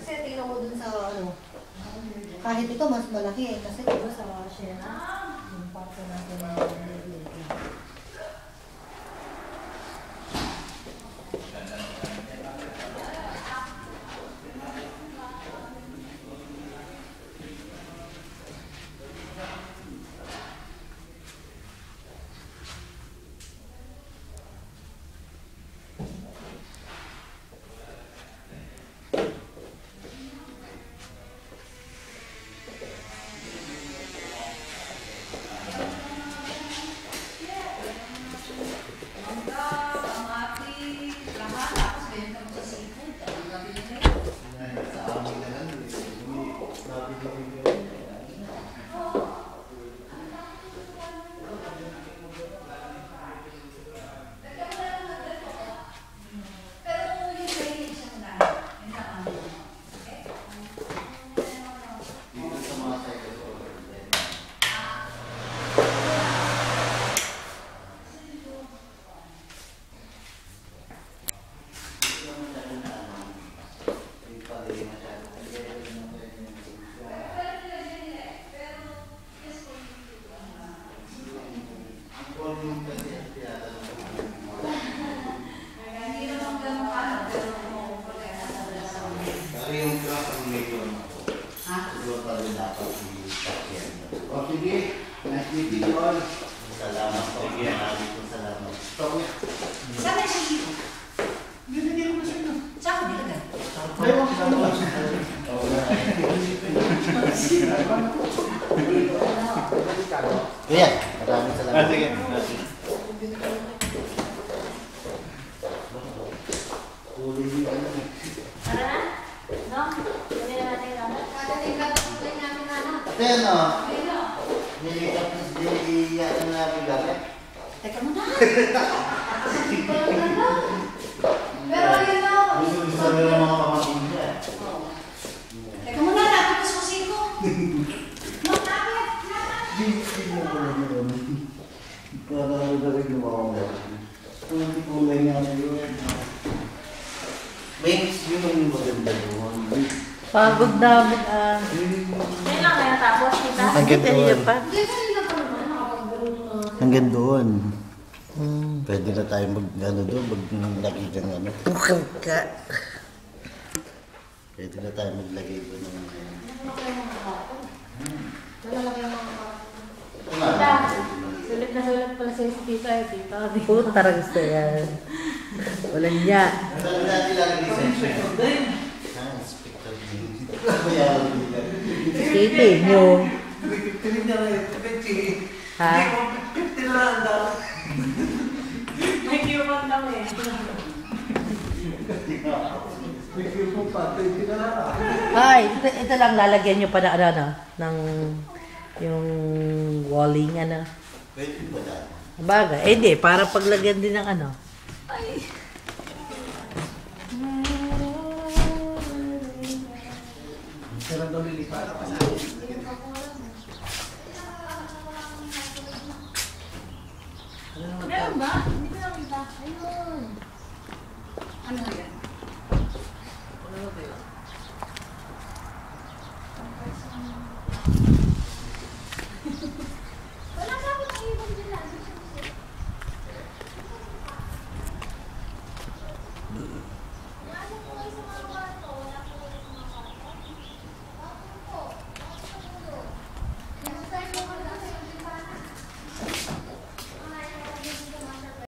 Kasi tingnan mo dun sa ano, kahit ito mas malaki kasi diba sa Siena, yung parto natin na salamat po. Salamat. saan na siya dito? Binigyan ko na siya. Saan ko nilagay? Ayaw ko na. Kuya, maraming salamat. Sige. Tara na? No? Sabi na natin yung ano? Kadating ka na namin ano? Ayan o. Niliyatan na namin gamit. Teka muna! Pero yun o! Gusto nila mga pamangkin niya. Teka muna, dapat ko susi ko! Magkakit! Hindi mo ko lang yun. Para nagawin mo ako ngayon. Kung hindi ko lang nga yun. May yung maganda doon. Pagod namin Yan lang kaya tapos kita? Hanggang doon. Hindi ka nila pa naman nakapagbalon na. Hanggang doon. Pwede na tayo mag-ano doon, maglagay ng ano. Pwede na tayo maglagay doon ng Nalalaki ang mga Sulit na sulit pala sa tita eh, tita. Puta talaga gusto yan. Walang niya. Saan natin lalagay sa inyo? Inspector din. Titi nyo. Ha? May kiwan lang eh. Ay, ito lang lalagyan nyo pa na ano, ng yung walling ano. Pwede ba dahil? Bagay. Eh di, para paglagyan din ng ano. Ay. Sarang daw lilipat. Meron ba? Hindi ko nakita. Ayun. Ano yan? Ano ba yun?